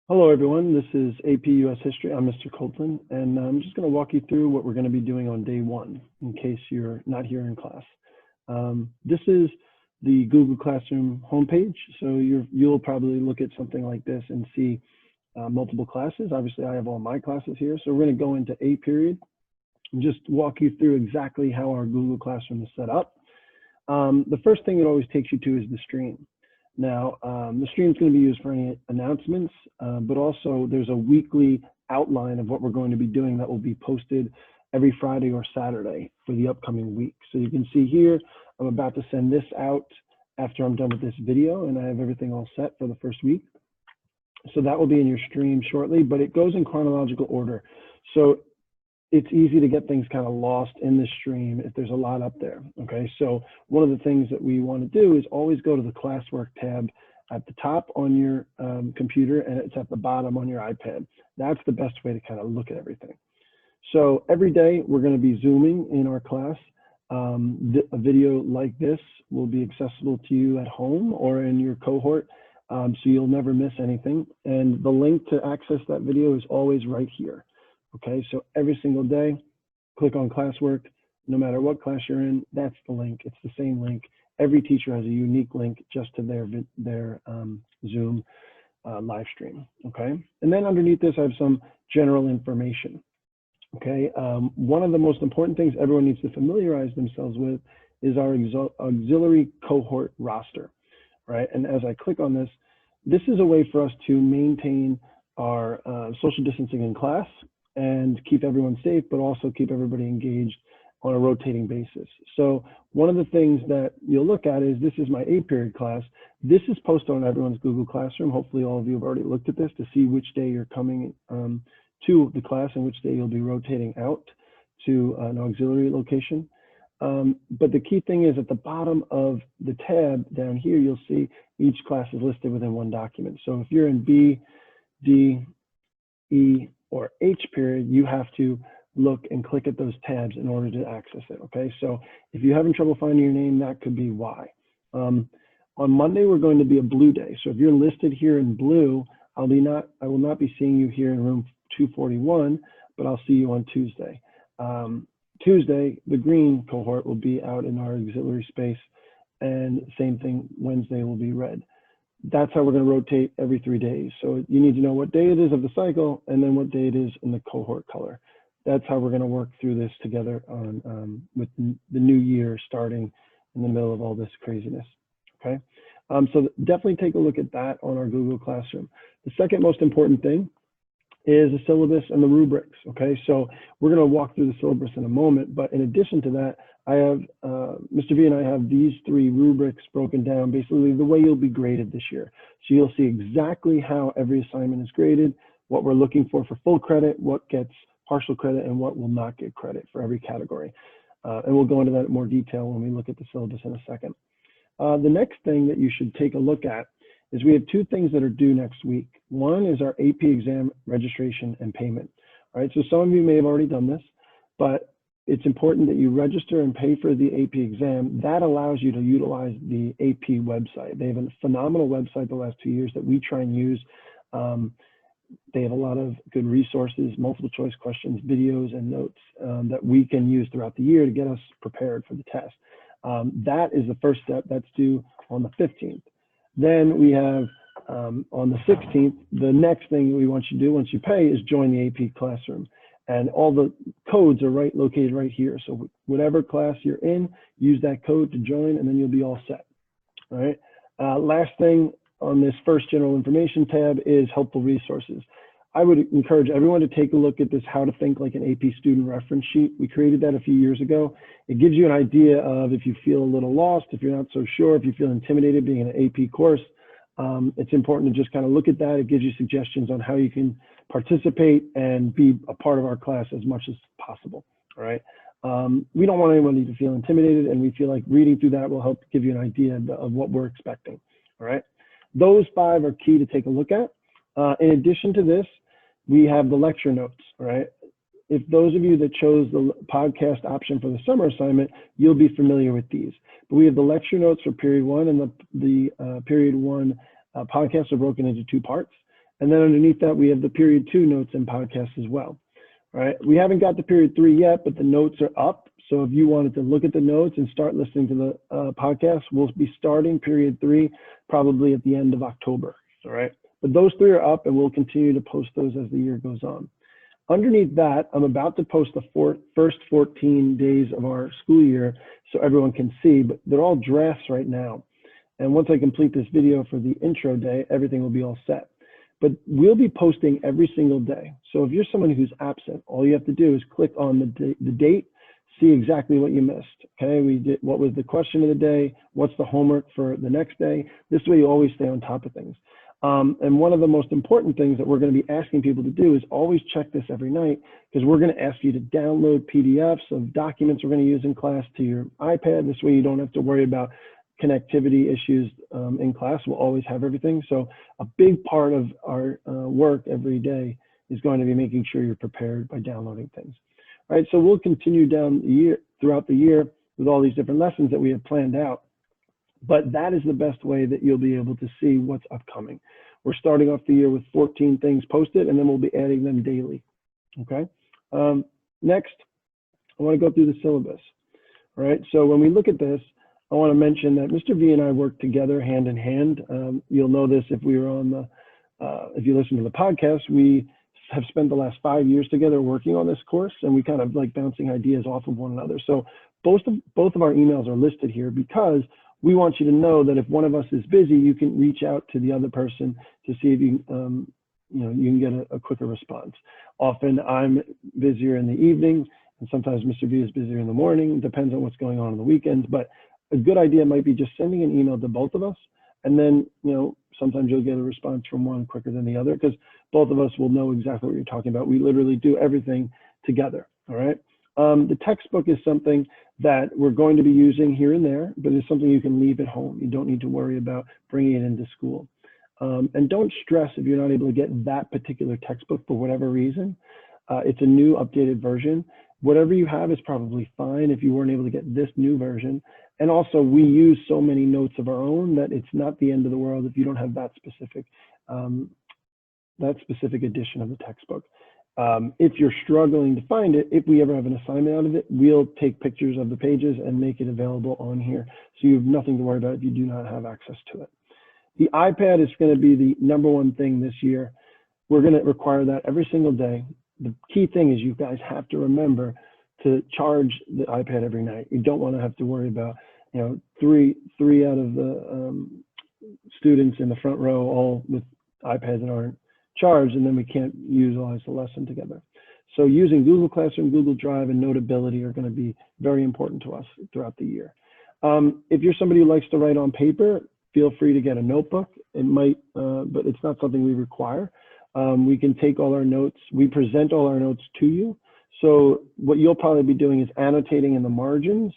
Hello, everyone. This is AP US History. I'm Mr. Copeland, and I'm just going to walk you through what we're going to be doing on day one in case you're not here in class. This is the Google Classroom homepage, so you'll probably look at something like this and see multiple classes. Obviously, I have all my classes here, so we're going to go into A period and just walk you through exactly how our Google Classroom is set up. The first thing it always takes you to is the stream. Now, the stream is going to be used for any announcements, but also there's a weekly outline of what we're going to be doing that will be posted every Friday or Saturday for the upcoming week. So you can see here, I'm about to send this out after I'm done with this video, and I have everything all set for the first week. So that will be in your stream shortly, but it goes in chronological order. So it's easy to get things kind of lost in the stream if there's a lot up there, okay? So one of the things that we want to do is always go to the classwork tab at the top on your computer, and it's at the bottom on your iPad. That's the best way to kind of look at everything. So every day we're going to be Zooming in our class. A video like this will be accessible to you at home or in your cohort, so you'll never miss anything. And the link to access that video is always right here. Okay, so every single day, click on classwork, no matter what class you're in, that's the link. It's the same link. Every teacher has a unique link just to their Zoom live stream, okay? And then underneath this, I have some general information, okay? One of the most important things everyone needs to familiarize themselves with is our auxiliary cohort roster, right? And as I click on this, this is a way for us to maintain our social distancing in class and keep everyone safe, but also keep everybody engaged on a rotating basis. So one of the things that you'll look at is, this is my A period class. This is posted on everyone's Google Classroom. Hopefully all of you have already looked at this to see which day you're coming to the class and which day you'll be rotating out to an auxiliary location. But the key thing is at the bottom of the tab down here, you'll see each class is listed within one document. So if you're in B, D, E, or H period, you have to look and click at those tabs in order to access it, okay? So if you're having trouble finding your name, that could be why. On Monday, we're going to be a blue day. So if you're listed here in blue, I will not be seeing you here in room 241, but I'll see you on Tuesday. Tuesday, the green cohort will be out in our auxiliary space, and same thing, Wednesday will be red. That's how we're going to rotate every 3 days. So you need to know what day it is of the cycle and then what day it is in the cohort color. That's how we're going to work through this together on with the new year starting in the middle of all this craziness, okay? So definitely take a look at that on our Google Classroom. The second most important thing is the syllabus and the rubrics, okay? So we're going to walk through the syllabus in a moment, but in addition to that, I have, Mr. V and I have these 3 rubrics broken down, basically the way you'll be graded this year. So you'll see exactly how every assignment is graded, what we're looking for full credit, what gets partial credit, and what will not get credit for every category. And we'll go into that in more detail when we look at the syllabus in a second. The next thing that you should take a look at is we have 2 things that are due next week. One is our AP exam registration and payment. All right, so some of you may have already done this, but it's important that you register and pay for the AP exam. That allows you to utilize the AP website. They have a phenomenal website the last 2 years that we try and use. They have a lot of good resources, multiple choice questions, videos, and notes that we can use throughout the year to get us prepared for the test. That is the first step. That's due on the 15th. Then we have on the 16th, the next thing we want you to do once you pay is join the AP classroom. And all the codes are located right here. So whatever class you're in, use that code to join, and then you'll be all set. All right. Last thing on this first general information tab is helpful resources. I would encourage everyone to take a look at this How to Think Like an AP Student reference sheet. We created that a few years ago. It gives you an idea of if you feel a little lost, if you're not so sure, if you feel intimidated being in an AP course. It's important to just kind of look at that. It gives you suggestions on how you can participate and be a part of our class as much as possible, all right? We don't want anyone to feel intimidated, and we feel like reading through that will help give you an idea of what we're expecting, all right? Those 5 are key to take a look at. In addition to this, we have the lecture notes, all right? If those of you that chose the podcast option for the summer assignment, you'll be familiar with these. But we have the lecture notes for period 1, and the period 1 podcasts are broken into 2 parts. And then underneath that, we have the period 2 notes and podcasts as well. All right. We haven't got to period 3 yet, but the notes are up. So if you wanted to look at the notes and start listening to the podcast, we'll be starting period 3 probably at the end of October. All right. But those 3 are up, and we'll continue to post those as the year goes on. Underneath that, I'm about to post the first 14 days of our school year so everyone can see, but they're all drafts right now. And once I complete this video for the intro day, everything will be all set. But we'll be posting every single day. So if you're someone who's absent, all you have to do is click on the date, see exactly what you missed. Okay, we did, what was the question of the day? What's the homework for the next day? This way you always stay on top of things. And one of the most important things that we're going to be asking people to do is always check this every night, because we're going to ask you to download PDFs of documents we're going to use in class to your iPad. This way you don't have to worry about connectivity issues in class. We'll always have everything. So a big part of our work every day is going to be making sure you're prepared by downloading things. All right, so we'll continue throughout the year with all these different lessons that we have planned out. But that is the best way that you'll be able to see what's upcoming. We're starting off the year with 14 things posted, and then we'll be adding them daily. Okay. Next, I want to go through the syllabus. All right. So when we look at this, I want to mention that Mr. V and I work together hand in hand. You'll know this if we were on if you listen to the podcast. We have spent the last 5 years together working on this course, and we kind of like bouncing ideas off of one another. So both of our emails are listed here because we want you to know that if one of us is busy, you can reach out to the other person to see if you can get a quicker response. Often I'm busier in the evening, and sometimes Mr. V is busier in the morning. It depends on what's going on the weekends. But a good idea might be just sending an email to both of us, and then sometimes you'll get a response from one quicker than the other, because both of us will know exactly what you're talking about. We literally do everything together. All right. The textbook is something that we're going to be using here and there, but it's something you can leave at home. You don't need to worry about bringing it into school. And don't stress if you're not able to get that particular textbook for whatever reason. It's a new updated version. Whatever you have is probably fine if you weren't able to get this new version. And also, we use so many notes of our own that it's not the end of the world if you don't have that specific edition of the textbook. If you're struggling to find it, if we ever have an assignment out of it, we'll take pictures of the pages and make it available on here. So you have nothing to worry about if you do not have access to it. The iPad is going to be the #1 thing this year. We're going to require that every single day. The key thing is you guys have to remember to charge the iPad every night. You don't want to have to worry about, three out of the students in the front row all with iPads that aren't charged, and then we can't utilize the lesson together. So using Google Classroom, Google Drive, and Notability are going to be very important to us throughout the year. If you're somebody who likes to write on paper, feel free to get a notebook. It might, but it's not something we require. We can take all our notes. We present all our notes to you. So what you'll probably be doing is annotating in the margins,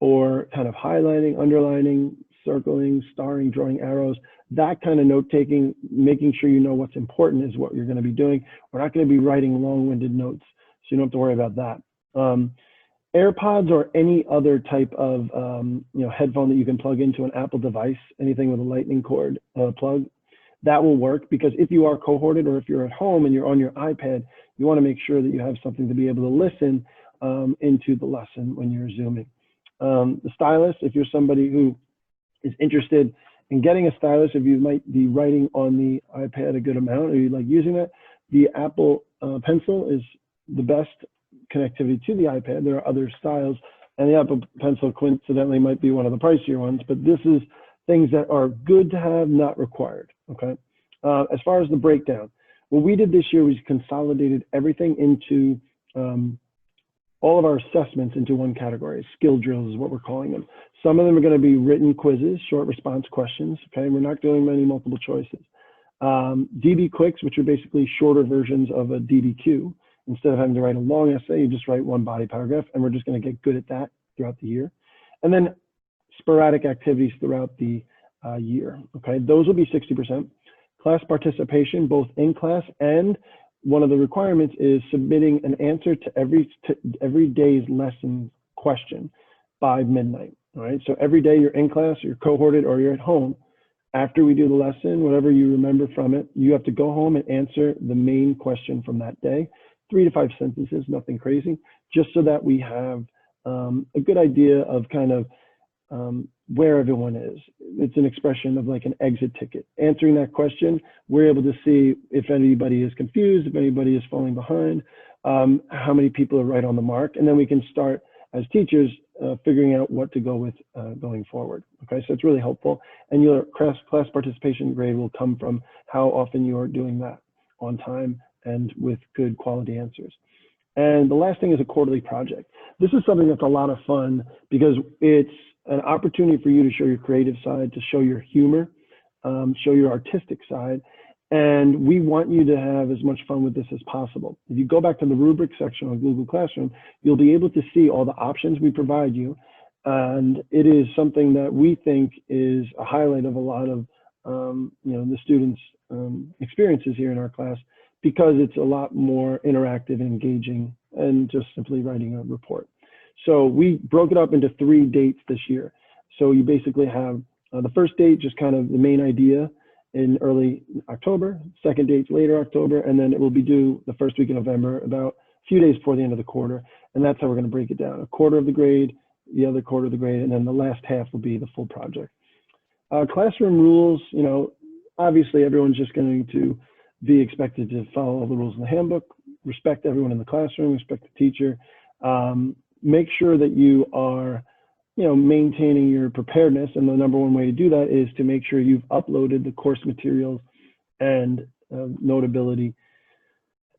or kind of highlighting, underlining, circling, starring, drawing arrows. That kind of note-taking, making sure you know what's important is what you're going to be doing. We're not going to be writing long-winded notes, so you don't have to worry about that. AirPods or any other type of headphone that you can plug into an Apple device, anything with a lightning cord plug, that will work, because if you are cohorted or if you're at home and you're on your iPad, you want to make sure that you have something to be able to listen into the lesson when you're Zooming. The stylus, if you're somebody who is interested in getting a stylus, if you might be writing on the iPad a good amount, or you like using it, the Apple Pencil is the best connectivity to the iPad. There are other styles, and the Apple Pencil coincidentally might be one of the pricier ones, but this is things that are good to have, not required, okay? As far as the breakdown, what we did this year was consolidated everything into all of our assessments into one category. Skill drills is what we're calling them. Some of them are going to be written quizzes, short response questions, okay? We're not doing many multiple choices. DB Quicks, which are basically shorter versions of a DBQ. Instead of having to write a long essay, you just write one body paragraph, and we're just going to get good at that throughout the year. And then sporadic activities throughout the year, okay? Those will be 60%. Class participation, both in class, and one of the requirements is submitting an answer to every day's lesson question by midnight, all right? So every day you're in class, you're cohorted, or you're at home, After we do the lesson, whatever you remember from it, you have to go home and answer the main question from that day, 3 to 5 sentences, nothing crazy, just so that we have a good idea of kind of where everyone is. It's an expression of like an exit ticket. Answering that question, we're able to see if anybody is confused, if anybody is falling behind, how many people are right on the mark, and then we can start as teachers figuring out what to go with going forward. Okay, so it's really helpful, and your class participation grade will come from how often you are doing that on time and with good quality answers. And the last thing is a quarterly project. This is something that's a lot of fun because it's an opportunity for you to show your creative side, to show your humor, show your artistic side. And we want you to have as much fun with this as possible. If you go back to the rubric section on Google Classroom, you'll be able to see all the options we provide you. And it is something that we think is a highlight of a lot of the students' experiences here in our class, because it's a lot more interactive and engaging and just simply writing a report. So we broke it up into 3 dates this year. So you basically have the first date, just kind of the main idea, in early October, second date's later October, and then it will be due the first week of November, about a few days before the end of the quarter. And that's how we're going to break it down. A quarter of the grade, the other quarter of the grade, and then the last half will be the full project. Classroom rules, obviously everyone's just going to be expected to follow all the rules in the handbook, respect everyone in the classroom, respect the teacher, make sure that you are maintaining your preparedness. And the number one way to do that is to make sure you've uploaded the course materials and Notability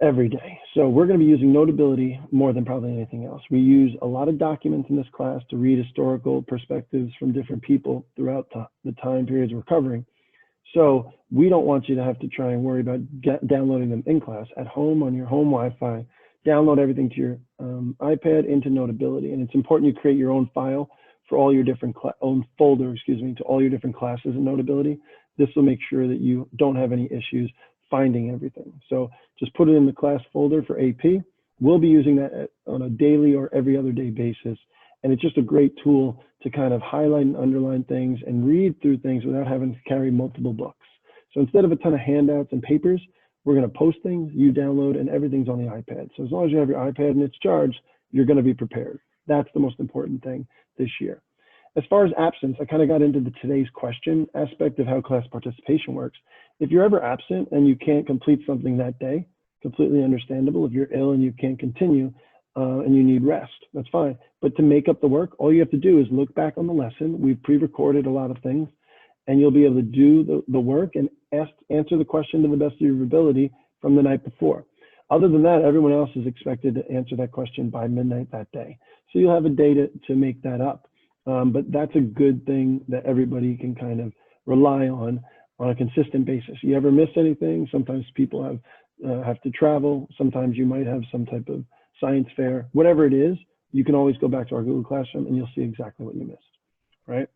every day. So we're going to be using Notability more than probably anything else. We use a lot of documents in this class to read historical perspectives from different people throughout the time periods we're covering. So we don't want you to have to try and worry about downloading them in class. At home, on your home Wi-Fi, download everything to your iPad into Notability. And it's important you create your own file for all your different own folder, to all your different classes in Notability. This will make sure that you don't have any issues finding everything. So just put it in the class folder for AP. We'll be using that on a daily or every other day basis. And it's just a great tool to kind of highlight and underline things and read through things without having to carry multiple books. So instead of a ton of handouts and papers, we're going to post things, you download, and everything's on the iPad. So as long as you have your iPad and it's charged, you're going to be prepared. That's the most important thing this year. As far as absence, I kind of got into the today's question aspect of how class participation works. If you're ever absent and you can't complete something that day, completely understandable. If you're ill and you can't continue and you need rest, that's fine. But to make up the work, all you have to do is look back on the lesson. We've pre-recorded a lot of things, and you'll be able to do the work and answer the question to the best of your ability from the night before. Other than that, everyone else is expected to answer that question by midnight that day. So you'll have a day to make that up. But that's a good thing that everybody can kind of rely on a consistent basis. You ever miss anything? Sometimes people have to travel. Sometimes you might have some type of science fair. Whatever it is, you can always go back to our Google Classroom and you'll see exactly what you missed, right?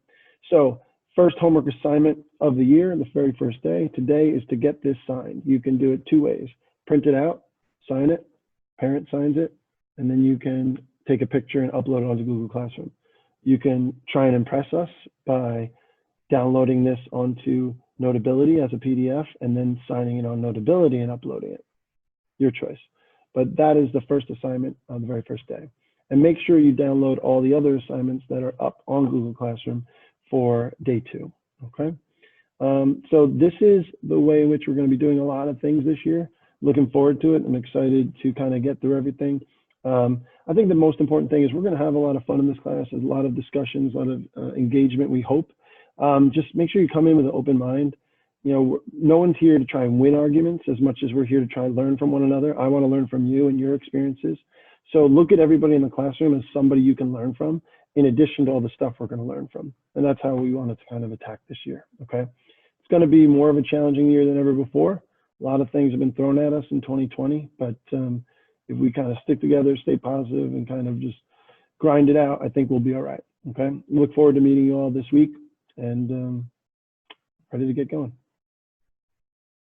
So first homework assignment of the year, the very first day, today, is to get this signed. You can do it 2 ways. Print it out, sign it, parent signs it, and then you can take a picture and upload it onto Google Classroom. You can try and impress us by downloading this onto Notability as a PDF and then signing it on Notability and uploading it. Your choice. But that is the first assignment on the very first day. And make sure you download all the other assignments that are up on Google Classroom for day 2, okay? So this is the way in which we're going to be doing a lot of things this year. Looking forward to it. I'm excited to kind of get through everything. I think the most important thing is we're going to have a lot of fun in this class, a lot of discussions, a lot of engagement, we hope. Just make sure you come in with an open mind. No one's here to try and win arguments as much as we're here to try and learn from one another. I want to learn from you and your experiences. So look at everybody in the classroom as somebody you can learn from, in addition to all the stuff we're going to learn from. And that's how we wanted to kind of attack this year, okay? It's going to be more of a challenging year than ever before. A lot of things have been thrown at us in 2020, but if we kind of stick together, stay positive, and kind of just grind it out, I think we'll be all right, okay? Look forward to meeting you all this week, and ready to get going.